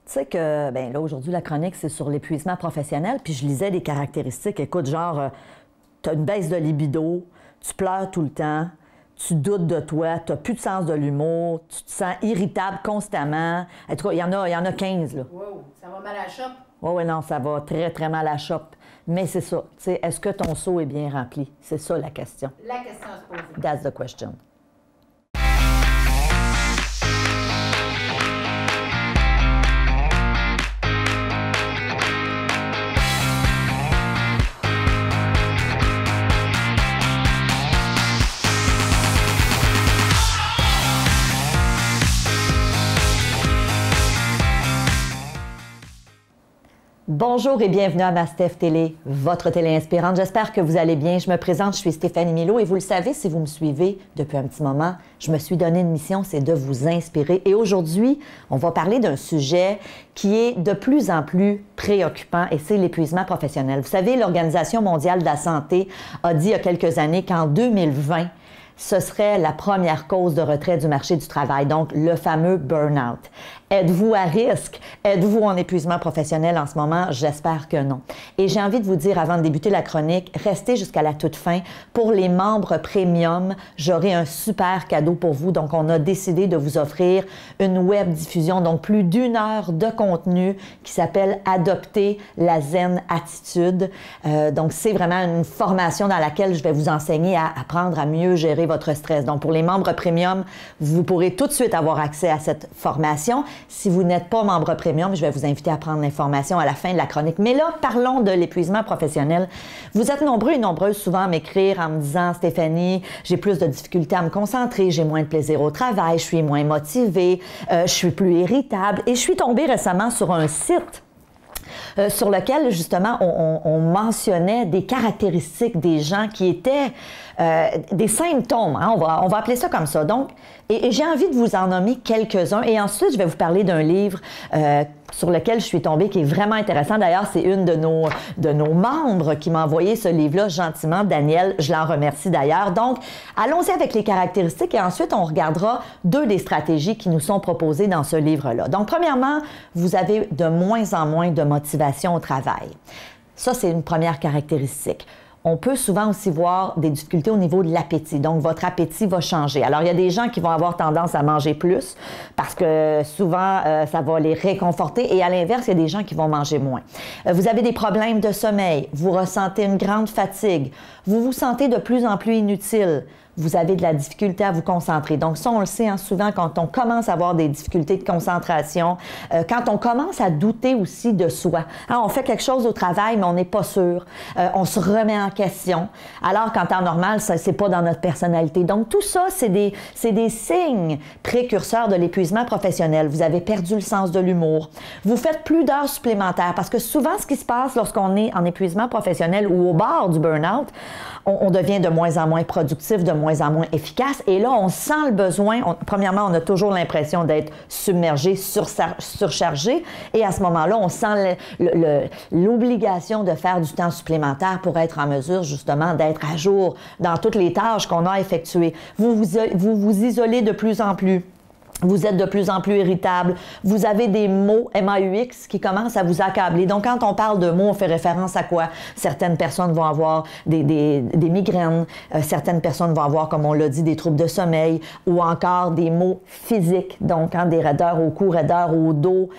Tu sais que, ben là, aujourd'hui, la chronique, c'est sur l'épuisement professionnel, puis je lisais des caractéristiques. Écoute, genre, tu as une baisse de libido, tu pleures tout le temps, tu doutes de toi, tu n'as plus de sens de l'humour, tu te sens irritable constamment. En tout cas, il y en a 15, là. Wow, ça va mal à la shop. Oui, non, ça va très, très mal à la shop. Mais c'est ça, tu sais, est-ce que ton seau est bien rempli? C'est ça la question. La question à se poser. That's the question. Bonjour et bienvenue à Mastef Télé, votre télé inspirante. J'espère que vous allez bien. Je me présente, je suis Stéphanie Milot et vous le savez, si vous me suivez depuis un petit moment, je me suis donné une mission, c'est de vous inspirer. Et aujourd'hui, on va parler d'un sujet qui est de plus en plus préoccupant et c'est l'épuisement professionnel. Vous savez, l'Organisation mondiale de la santé a dit il y a quelques années qu'en 2020, ce serait la première cause de retrait du marché du travail, donc le fameux burn-out. Êtes-vous à risque? Êtes-vous en épuisement professionnel en ce moment? J'espère que non. Et j'ai envie de vous dire, avant de débuter la chronique, restez jusqu'à la toute fin. Pour les membres premium, j'aurai un super cadeau pour vous. Donc, on a décidé de vous offrir une web diffusion, donc plus d'1 heure de contenu qui s'appelle « Adopter la zen attitude ». Donc, c'est vraiment une formation dans laquelle je vais vous enseigner à apprendre à mieux gérer votre stress. Donc, pour les membres premium, vous pourrez tout de suite avoir accès à cette formation. Si vous n'êtes pas membre premium, je vais vous inviter à prendre l'information à la fin de la chronique. Mais là, parlons de l'épuisement professionnel. Vous êtes nombreux et nombreuses souvent à m'écrire en me disant « Stéphanie, j'ai plus de difficultés à me concentrer, j'ai moins de plaisir au travail, je suis moins motivée, je suis plus irritable. » Et je suis tombée récemment sur un site sur lequel, justement, on mentionnait des caractéristiques des gens qui étaient des symptômes, hein, on va appeler ça comme ça. Donc, et j'ai envie de vous en nommer quelques-uns. Et ensuite, je vais vous parler d'un livre sur lequel je suis tombée, qui est vraiment intéressant. D'ailleurs, c'est une de nos membres qui m'a envoyé ce livre-là gentiment, Danielle. Je l'en remercie d'ailleurs. Donc, allons-y avec les caractéristiques et ensuite, on regardera 2 des stratégies qui nous sont proposées dans ce livre-là. Donc, premièrement, vous avez de moins en moins de motivation au travail. Ça, c'est une première caractéristique. On peut souvent aussi voir des difficultés au niveau de l'appétit. Donc, votre appétit va changer. Alors, il y a des gens qui vont avoir tendance à manger plus parce que souvent, ça va les réconforter. Et à l'inverse, il y a des gens qui vont manger moins. Vous avez des problèmes de sommeil. Vous ressentez une grande fatigue. Vous vous sentez de plus en plus inutile. Vous avez de la difficulté à vous concentrer. Donc ça, on le sait, hein, souvent quand on commence à avoir des difficultés de concentration, quand on commence à douter aussi de soi. Hein, on fait quelque chose au travail, mais on n'est pas sûr. On se remet en question. Alors qu'en temps normal, ça, c'est pas dans notre personnalité. Donc tout ça, c'est des signes précurseurs de l'épuisement professionnel. Vous avez perdu le sens de l'humour. Vous faites plus d'heures supplémentaires parce que souvent, ce qui se passe lorsqu'on est en épuisement professionnel ou au bord du burn-out, on devient de moins en moins productif, de moins en moins efficace. Et là, on sent le besoin. Premièrement, on a toujours l'impression d'être submergé, surchargé. Et à ce moment-là, on sent l'obligation de faire du temps supplémentaire pour être en mesure, justement, d'être à jour dans toutes les tâches qu'on a effectuées. Vous vous isolez de plus en plus. Vous êtes de plus en plus irritable. Vous avez des mots MAUX qui commencent à vous accabler. Donc, quand on parle de mots, on fait référence à quoi? Certaines personnes vont avoir des migraines. Certaines personnes vont avoir, comme on l'a dit, des troubles de sommeil ou encore des maux physiques. Donc, hein, des raideurs au cou, raideurs au dos,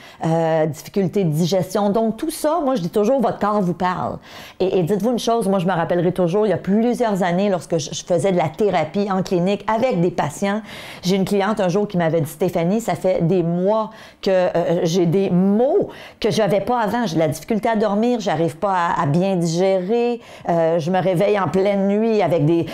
difficultés de digestion. Donc, tout ça, moi, je dis toujours, votre corps vous parle. Et dites-vous une chose, moi, je me rappellerai toujours, il y a plusieurs années, lorsque je faisais de la thérapie en clinique avec des patients, j'ai une cliente un jour qui m'avait dit, Stéphanie, ça fait des mois que j'ai des maux que je n'avais pas avant. J'ai de la difficulté à dormir, j'arrive pas à bien digérer, je me réveille en pleine nuit avec des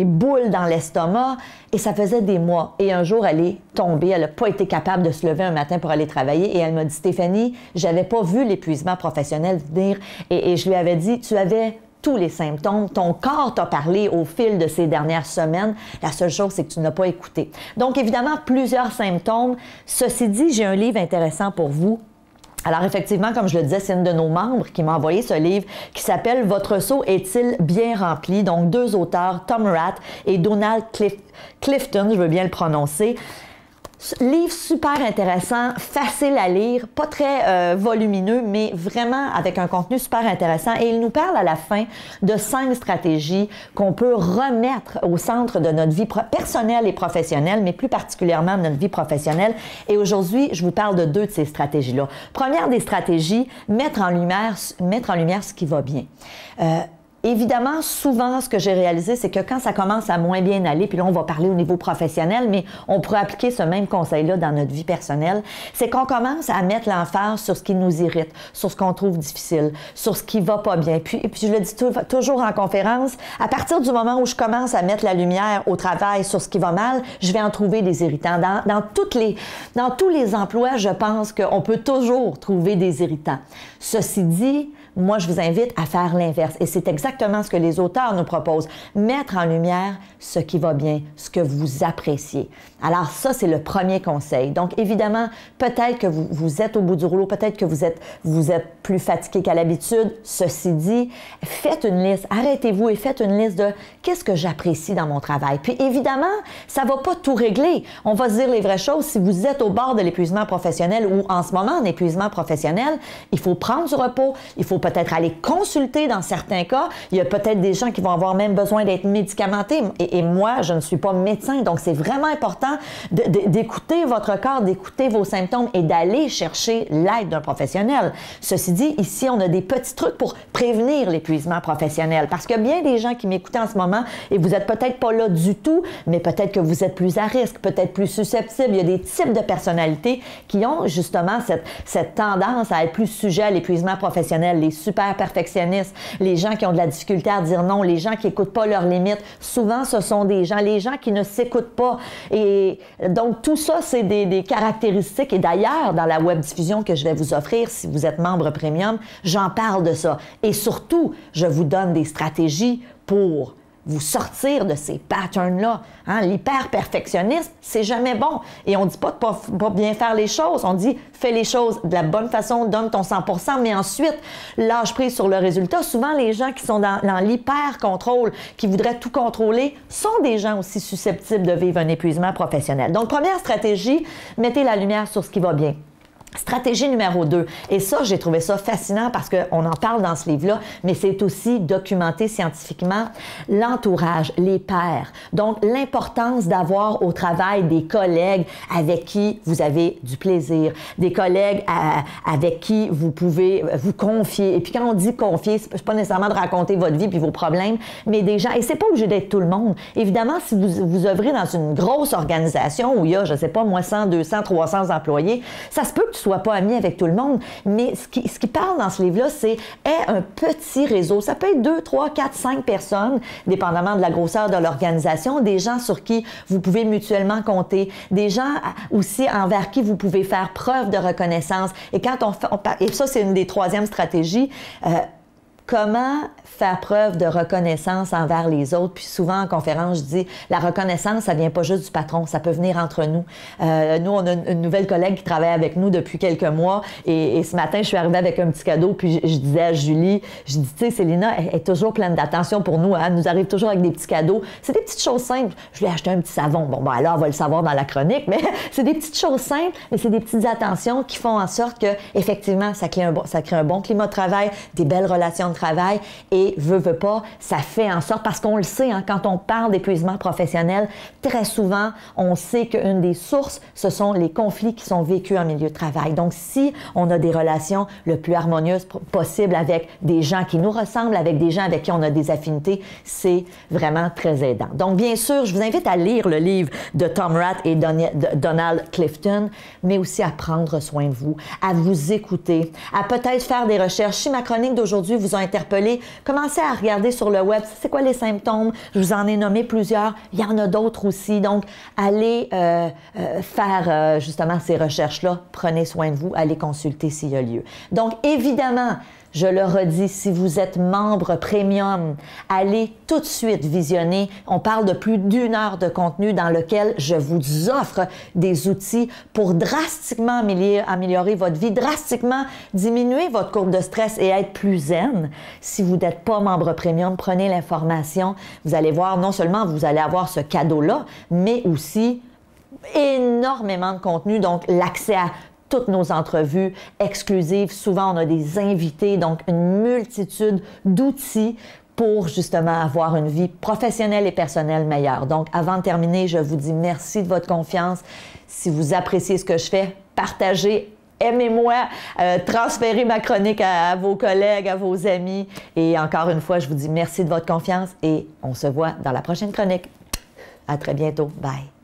boules dans l'estomac et ça faisait des mois. Et un jour, elle est tombée, elle n'a pas été capable de se lever un matin pour aller travailler et elle m'a dit, Stéphanie, j'avais pas vu l'épuisement professionnel venir et je lui avais dit, tu avais tous les symptômes. Ton corps t'a parlé au fil de ces dernières semaines. La seule chose, c'est que tu n'as pas écouté. Donc, évidemment, plusieurs symptômes. Ceci dit, j'ai un livre intéressant pour vous. Alors, effectivement, comme je le disais, c'est une de nos membres qui m'a envoyé ce livre qui s'appelle « Votre seau est-il bien rempli ?» Donc, 2 auteurs, Tom Rath et Donald Clifton, je veux bien le prononcer. Livre super intéressant, facile à lire, pas très volumineux, mais vraiment avec un contenu super intéressant. Et il nous parle à la fin de 5 stratégies qu'on peut remettre au centre de notre vie personnelle et professionnelle, mais plus particulièrement de notre vie professionnelle. Et aujourd'hui, je vous parle de 2 de ces stratégies-là. Première des stratégies, mettre en lumière ce qui va bien. Évidemment, souvent, ce que j'ai réalisé, c'est que quand ça commence à moins bien aller, puis là, on va parler au niveau professionnel, mais on pourrait appliquer ce même conseil-là dans notre vie personnelle, c'est qu'on commence à mettre l'emphase sur ce qui nous irrite, sur ce qu'on trouve difficile, sur ce qui va pas bien. Puis je le dis toujours en conférence, à partir du moment où je commence à mettre la lumière au travail sur ce qui va mal, je vais en trouver des irritants. Dans tous les emplois, je pense qu'on peut toujours trouver des irritants. Ceci dit, moi, je vous invite à faire l'inverse. Et c'est exactement ce que les auteurs nous proposent. Mettre en lumière ce qui va bien, ce que vous appréciez. Alors ça, c'est le premier conseil. Donc, évidemment, peut-être que vous êtes au bout du rouleau, peut-être que vous êtes plus fatigué qu'à l'habitude. Ceci dit, faites une liste, arrêtez-vous et faites une liste de qu'est-ce que j'apprécie dans mon travail. Puis évidemment, ça ne va pas tout régler. On va se dire les vraies choses. Si vous êtes au bord de l'épuisement professionnel ou en ce moment en épuisement professionnel, il faut prendre du repos, il faut peut-être aller consulter dans certains cas. Il y a peut-être des gens qui vont avoir même besoin d'être médicamentés. Et moi, je ne suis pas médecin, donc c'est vraiment important d'écouter votre corps, d'écouter vos symptômes et d'aller chercher l'aide d'un professionnel. Ceci dit, ici, on a des petits trucs pour prévenir l'épuisement professionnel. Parce que bien des gens qui m'écoutent en ce moment, et vous n'êtes peut-être pas là du tout, mais peut-être que vous êtes plus à risque, peut-être plus susceptible. Il y a des types de personnalités qui ont justement cette tendance à être plus sujets à l'épuisement professionnel. Les super perfectionnistes, les gens qui ont de la difficulté à dire non, les gens qui n'écoutent pas leurs limites. Souvent, ce sont des gens, les gens qui ne s'écoutent pas. Et donc, tout ça, c'est des caractéristiques. Et d'ailleurs, dans la webdiffusion que je vais vous offrir, si vous êtes membre premium, j'en parle de ça. Et surtout, je vous donne des stratégies pour vous sortir de ces patterns-là. Hein? L'hyper-perfectionnisme, c'est jamais bon. Et on ne dit pas de pas bien faire les choses. On dit, fais les choses de la bonne façon, donne ton 100%, mais ensuite, lâche prise sur le résultat. Souvent, les gens qui sont dans l'hyper-contrôle, qui voudraient tout contrôler, sont des gens aussi susceptibles de vivre un épuisement professionnel. Donc, première stratégie, mettez la lumière sur ce qui va bien. Stratégie numéro 2, et ça, j'ai trouvé ça fascinant parce qu'on en parle dans ce livre-là, mais c'est aussi documenté scientifiquement, l'entourage, les pairs. Donc, l'importance d'avoir au travail des collègues avec qui vous avez du plaisir, des collègues avec qui vous pouvez vous confier. Et puis, quand on dit confier, c'est pas nécessairement de raconter votre vie puis vos problèmes, mais des gens, et c'est pas obligé d'être tout le monde. Évidemment, si vous œuvrez dans une grosse organisation où il y a, je sais pas, moi, 100, 200, 300 employés, ça se peut que tu sois pas ami avec tout le monde, mais ce qui parle dans ce livre-là, c'est un petit réseau. Ça peut être 2, 3, 4, 5 personnes, dépendamment de la grosseur de l'organisation, des gens sur qui vous pouvez mutuellement compter, des gens aussi envers qui vous pouvez faire preuve de reconnaissance. Et quand et ça, c'est une des 3e stratégies, comment faire preuve de reconnaissance envers les autres. Puis souvent, en conférence, je dis, la reconnaissance, ça vient pas juste du patron, ça peut venir entre nous. Nous, on a une nouvelle collègue qui travaille avec nous depuis quelques mois et ce matin, je suis arrivée avec un petit cadeau puis je disais à Julie, je dis, tu sais, Célina, elle est toujours pleine d'attention pour nous, hein? Elle nous arrive toujours avec des petits cadeaux. C'est des petites choses simples. Je lui ai acheté un petit savon. Bon, ben là, on va le savoir dans la chronique, mais c'est des petites choses simples, mais c'est des petites attentions qui font en sorte que, effectivement, ça crée un bon climat de travail, des belles relations de travail et veut pas, ça fait en sorte, parce qu'on le sait, hein, quand on parle d'épuisement professionnel, très souvent, on sait qu'une des sources, ce sont les conflits qui sont vécus en milieu de travail. Donc, si on a des relations le plus harmonieuses possible avec des gens qui nous ressemblent, avec des gens avec qui on a des affinités, c'est vraiment très aidant. Donc, bien sûr, je vous invite à lire le livre de Tom Rath et Donald Clifton, mais aussi à prendre soin de vous, à vous écouter, à peut-être faire des recherches. Si ma chronique d'aujourd'hui vous a interpellé, commencez à regarder sur le web, c'est quoi les symptômes. Je vous en ai nommé plusieurs. Il y en a d'autres aussi. Donc, allez faire justement ces recherches-là. Prenez soin de vous. Allez consulter s'il y a lieu. Donc, évidemment, je le redis, si vous êtes membre premium, allez tout de suite visionner. On parle de plus d'1 heure de contenu dans lequel je vous offre des outils pour drastiquement améliorer votre vie, drastiquement diminuer votre courbe de stress et être plus zen. Si vous n'êtes pas membre premium, prenez l'information. Vous allez voir, non seulement vous allez avoir ce cadeau-là, mais aussi énormément de contenu, donc l'accès à toutes nos entrevues exclusives. Souvent, on a des invités, donc une multitude d'outils pour justement avoir une vie professionnelle et personnelle meilleure. Donc, avant de terminer, je vous dis merci de votre confiance. Si vous appréciez ce que je fais, partagez, aimez-moi, transférez ma chronique à vos collègues, à vos amis. Et encore une fois, je vous dis merci de votre confiance et on se voit dans la prochaine chronique. À très bientôt. Bye.